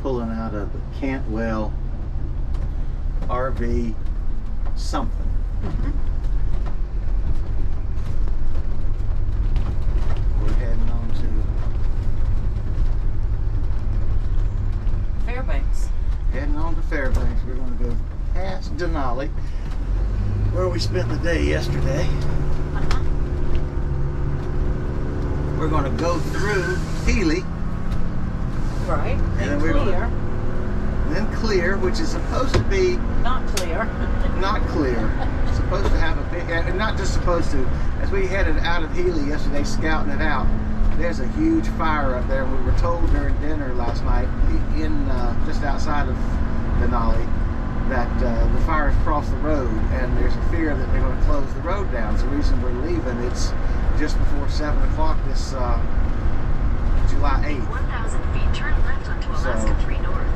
pulling out of the Cantwell RV something. We're heading on to Fairbanks. Heading on to Fairbanks. We're going to go past Denali, where we spent the day yesterday. We're going to go through Healy. Right. And then clear. Then clear, which is supposed to be Not clear. not clear. Supposed to have a big, not just supposed to. As we headed out of Healy yesterday, scouting it out, there's a huge fire up there. We were told during dinner last night, in just outside of Denali, that the fire's crossed the road, and there's a fear that they're going to close the road down. So the reason we're leaving, it's just before 7 o'clock this July 8th. 1,000 feet, turn left onto Alaska 3 North.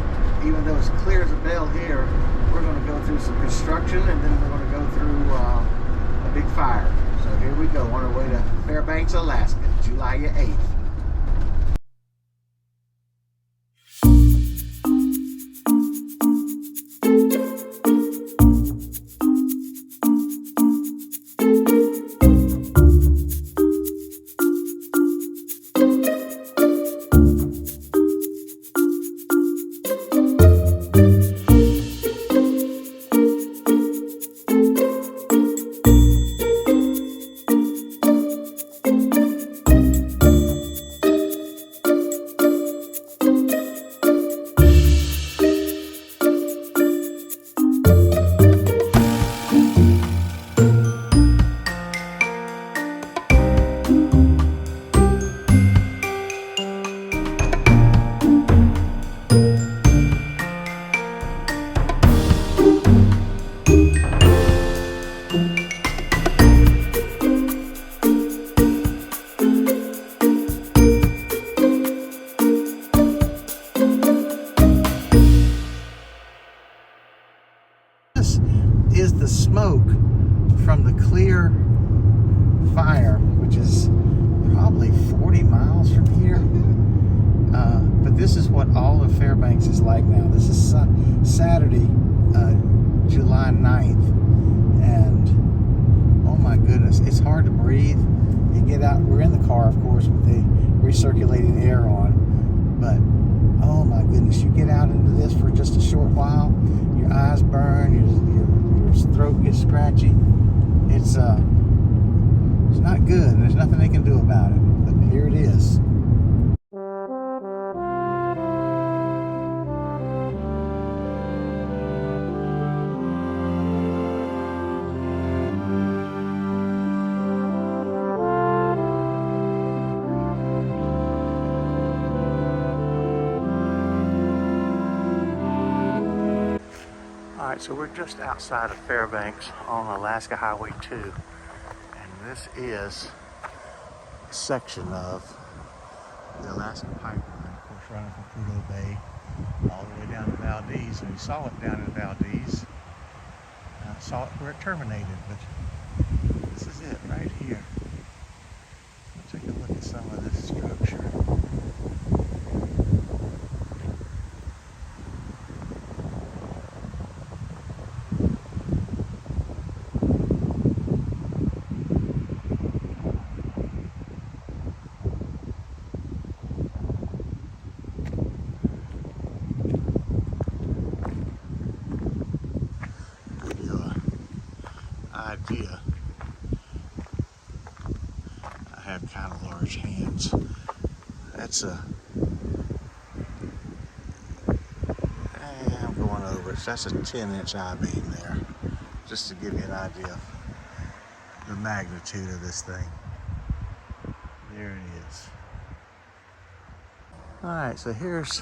Even though it's clear as a bell here, we're going to go through some construction, and then we're going to go through a big fire. So here we go on our way to Fairbanks, Alaska, July 8th. Is the smoke from the clear fire, which is probably 40 miles from here. But this is what all of Fairbanks is like now. This is Saturday, July 9th, and oh my goodness, it's hard to breathe. You get out, we're in the car, of course, with the recirculating air on, but oh my goodness, you get out into this for just a short while, your eyes burn, your throat gets scratchy. It's not good, and there's nothing they can do about it, but here it is. Alright, so we're just outside of Fairbanks on Alaska Highway 2, and this is a section of the Alaska pipeline, of course, running from Prudhoe Bay all the way down to Valdez. And we saw it down in Valdez, saw it where it terminated, but this is it right here. Let's take a look at some of this structure. Idea. I have kind of large hands. That's I'm going over it. That's a 10-inch I-beam there, just to give you an idea of the magnitude of this thing. There it is. All right, so here's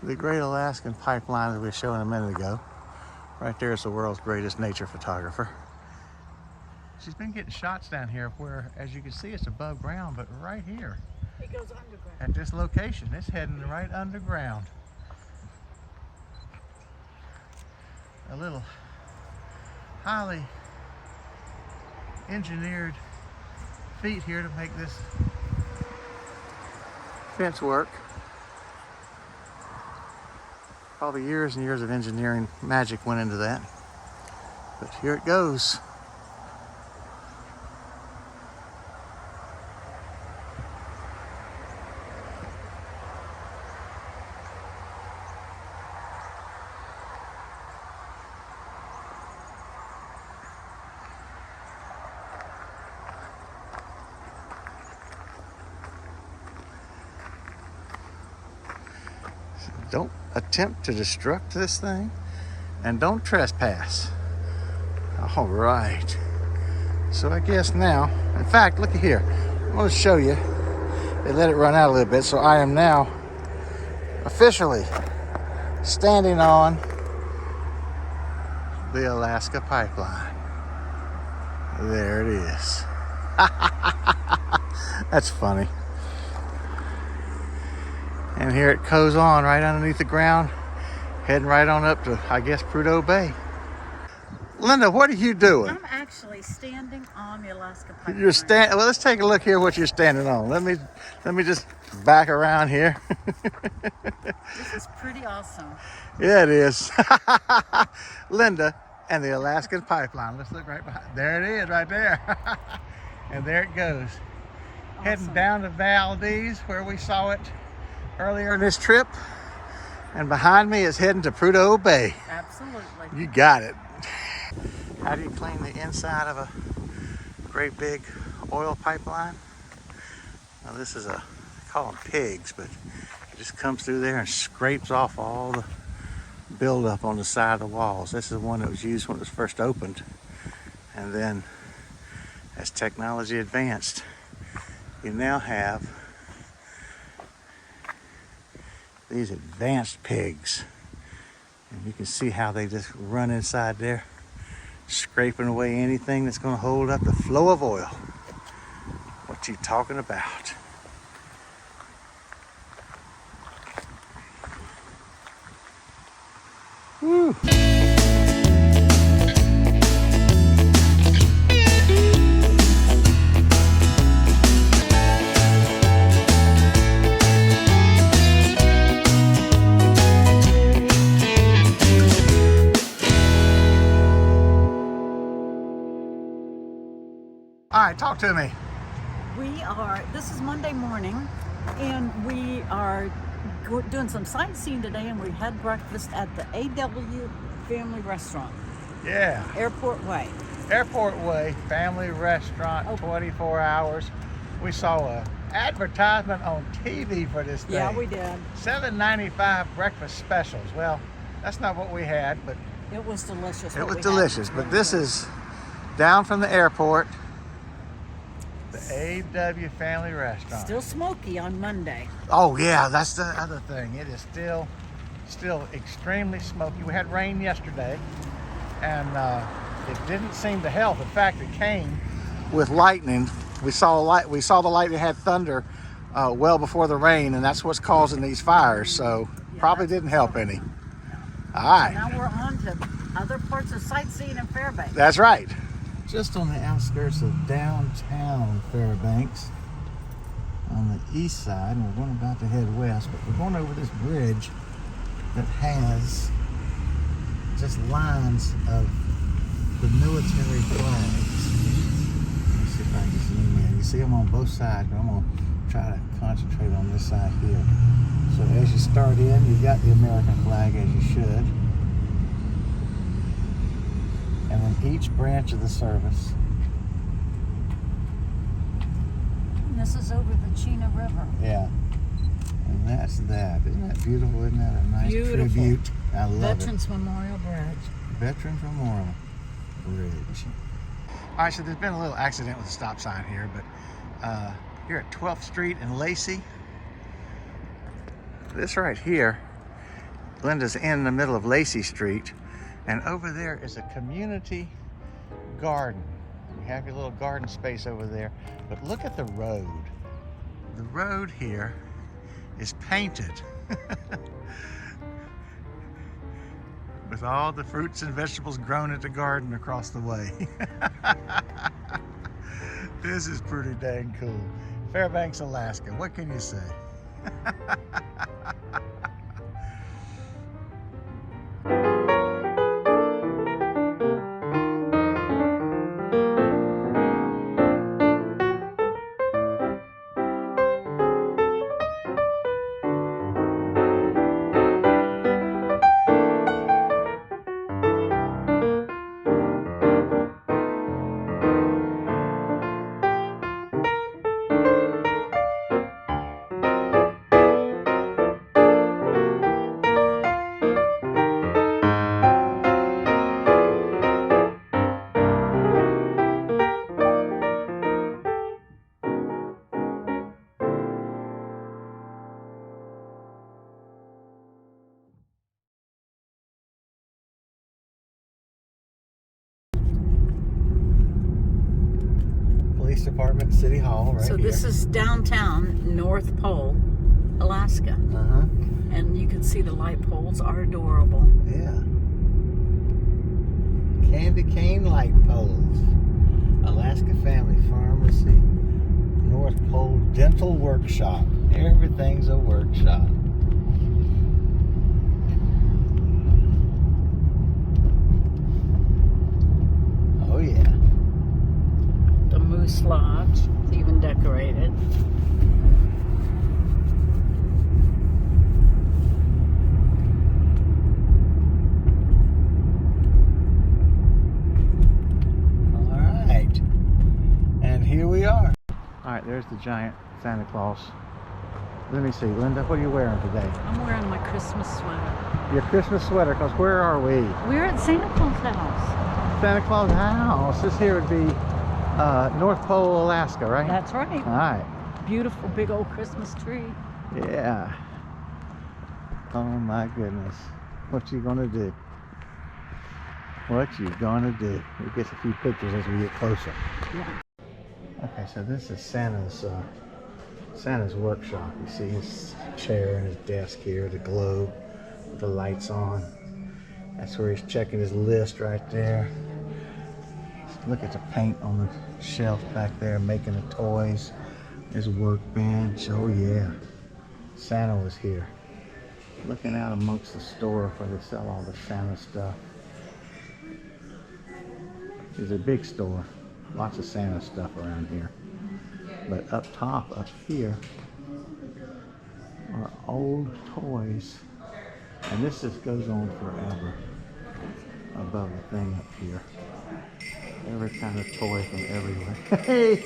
the Great Alaskan Pipeline that we were showing a minute ago. Right there is the world's greatest nature photographer. She's been getting shots down here where, as you can see, it's above ground, but right here. It goes underground. At this location, it's heading right underground. A little highly engineered feat here to make this fence work. Probably years and years of engineering magic went into that. But here it goes. Don't attempt to destruct this thing, and don't trespass. All right. So I guess now, in fact, look at here. I'm going to show you. They let it run out a little bit, so I am now officially standing on the Alaska pipeline. There it is. That's funny. And here it goes on right underneath the ground, heading right on up to, I guess, Prudhoe Bay. Linda, what are you doing? I'm actually standing on the Alaska pipeline. You're well, let's take a look here what you're standing on. Let me just back around here. This is pretty awesome. Yeah, it is. Linda and the Alaskan pipeline. Let's look right behind. There it is, right there. And there it goes. Awesome. Heading down to Valdez, where we saw it earlier in this trip. And behind me is heading to Prudhoe Bay. Absolutely. You got it. How do you clean the inside of a great big oil pipeline? Now this is they call them pigs, but it just comes through there and scrapes off all the buildup on the side of the walls. This is one that was used when it was first opened. And then as technology advanced, you now have these advanced pigs. And you can see how they just run inside there, scraping away anything that's going to hold up the flow of oil. What you talking about? Woo. All right, talk to me. This is Monday morning, and we are doing some sightseeing today, and we had breakfast at the AW Family Restaurant. Yeah. Airport Way. Airport Way Family Restaurant, 24 hours. We saw an advertisement on TV for this thing. Yeah, we did. $7.95 breakfast specials. Well, that's not what we had, but It was delicious. it what was we delicious. had. But this is down from the airport. The AW Family Restaurant. Still smoky on Monday. Oh yeah, that's the other thing. It is still extremely smoky. We had rain yesterday, and it didn't seem to help. In fact, it came with lightning. We saw the lightning had thunder well before the rain, and that's what's causing these fires. So probably didn't help any. All right. Now we're on to other parts of sightseeing in Fairbanks. That's right. Just on the outskirts of downtown Fairbanks, on the east side, and we're about to head west, but we're going over this bridge that has just lines of the military flags. Let's see if I can just zoom in. You see them on both sides, but I'm going to try to concentrate on this side here. So as you start in, you've got the American flag, as you should. And then each branch of the service. And this is over the Chena River. Yeah. And that's that. Isn't that beautiful? Isn't that a nice Beautiful. tribute? I love Veterans Memorial Bridge. Veterans Memorial Bridge. All right, so there's been a little accident with the stop sign here, but here at 12th Street in Lacey, this right here, Linda's in the middle of Lacey Street, and over there is a community garden. You have your little garden space over there, but look at the road. The road here is painted with all the fruits and vegetables grown at the garden across the way. This is pretty dang cool. Fairbanks, Alaska. What can you say? Police Department, City Hall, right So here. this is downtown North Pole, Alaska. Uh-huh. And you can see the light poles are adorable. Yeah. Candy cane light poles. Alaska Family Pharmacy. North Pole Dental Workshop. Everything's a workshop. Oh yeah. The Moose Lodge is even decorated. Alright. And here we are. Alright, there's the giant Santa Claus. Let me see, Linda, what are you wearing today? I'm wearing my Christmas sweater. Your Christmas sweater, because where are we? We're at Santa Claus' house. Santa Claus house. This here would be North Pole, Alaska, right? That's right. All right. Beautiful big old Christmas tree. Yeah. Oh my goodness. What you gonna do? What you gonna do? We'll get a few pictures as we get closer. Yeah. Okay, so this is Santa's workshop. You see his chair and his desk here, the globe with the lights on. That's where he's checking his list right there. Look at the paint on the shelf back there, making the toys. His workbench. Oh yeah. Santa was here. Looking out amongst the store where they sell all the Santa stuff. It's a big store. Lots of Santa stuff around here. But up top, up here, are old toys. And this just goes on forever. Above the thing up here. Every kind of toy from everywhere. Hey!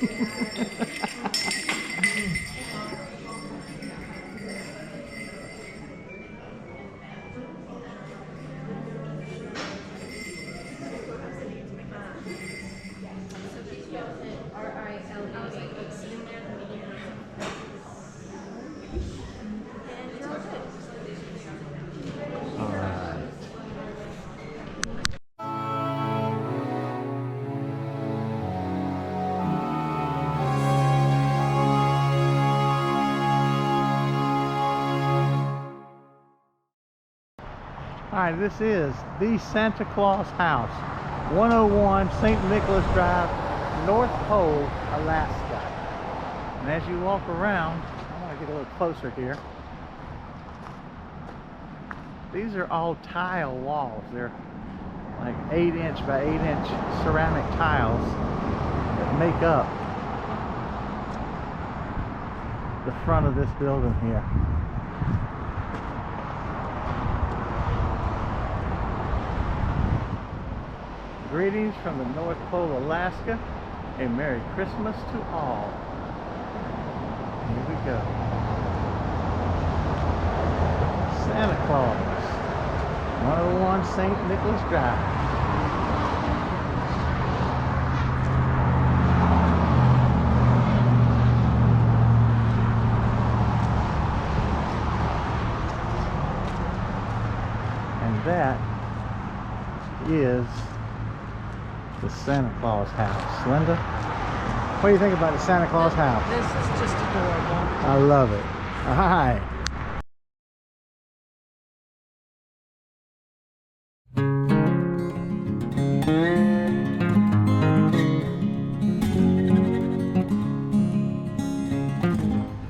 Alright, this is the Santa Claus house. 101 St. Nicholas Drive, North Pole, Alaska. And as you walk around, I want to get a little closer here. These are all tile walls. They're like 8-inch by 8-inch ceramic tiles that make up the front of this building here. Greetings from the North Pole, Alaska, and Merry Christmas to all. Here we go. Santa Claus, 101 St. Nicholas Drive. And that is the Santa Claus house. Linda, what do you think about the Santa Claus house? This is just adorable. I love it. All right.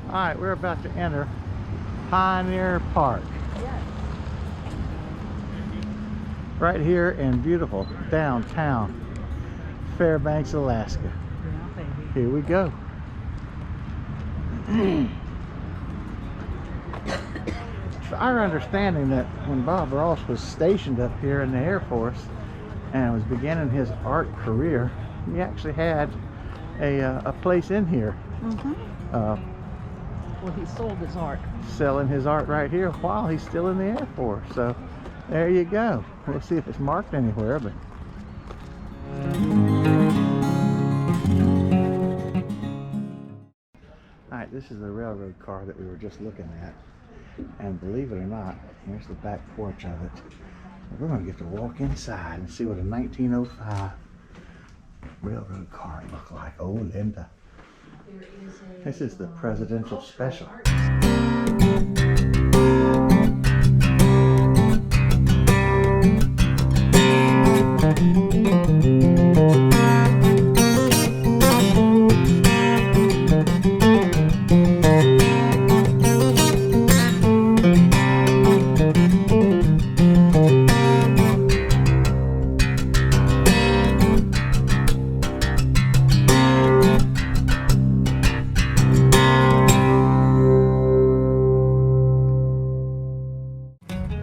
All right, we're about to enter Pioneer Park. Right here in beautiful downtown Fairbanks, Alaska. Yeah, baby. Here we go. It's our understanding that when Bob Ross was stationed up here in the Air Force and was beginning his art career, he actually had a place in here. Well, he sold his art. Selling his art right here while he's still in the Air Force. So there you go. We'll see if it's marked anywhere, but alright, this is the railroad car that we were just looking at. And believe it or not, here's the back porch of it. We're going to get to walk inside and see what a 1905 railroad car look like? Oh, Linda. This is the presidential special.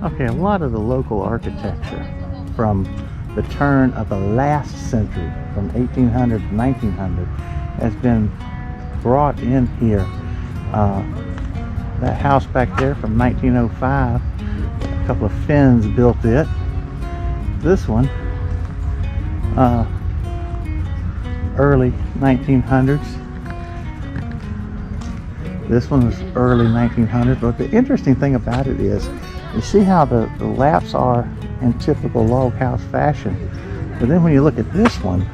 Okay, a lot of the local architecture from the turn of the last century, from 1800 to 1900, has been brought in here. That house back there from 1905, a couple of Finns built it. This one, early 1900s. This one was early 1900s, but the interesting thing about it is, you see how the laps are in typical log house fashion, but then when you look at this one,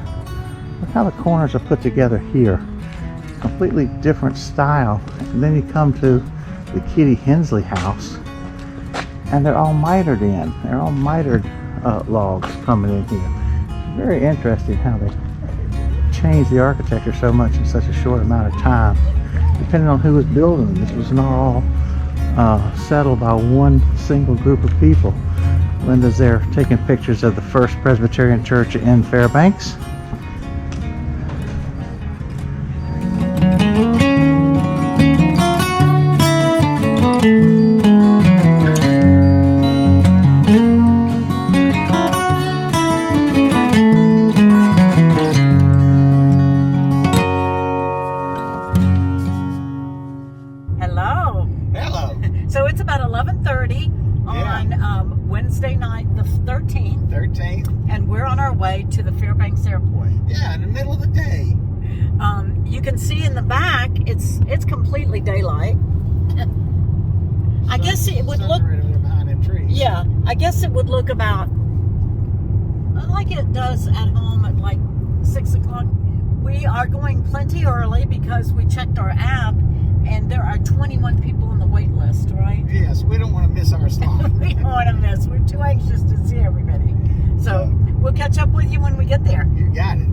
look how the corners are put together here. Completely different style. And then you come to the Kitty Hensley house, and they're all mitered in. They're all mitered logs coming in here. Very interesting how they changed the architecture so much in such a short amount of time, depending on who was building them. This was not all settled by one single group of people. Linda's there taking pictures of the First Presbyterian Church in Fairbanks. Hello. Hello. So it's about 11:30 on Wednesday night, the 13th. 13th. And we're on our way to the Fairbanks Airport. Yeah, in the middle of the day. You can see in the back, it's completely daylight. I guess it would look. Behind them trees. Yeah, I guess it would look about like it does at home at like 6 o'clock. We are going plenty early because we checked our app, and there are 21 people on the wait list, right? Yes, we don't want to miss our slot. We don't want to miss. We're too anxious to see everybody. So we'll catch up with you when we get there. You got it.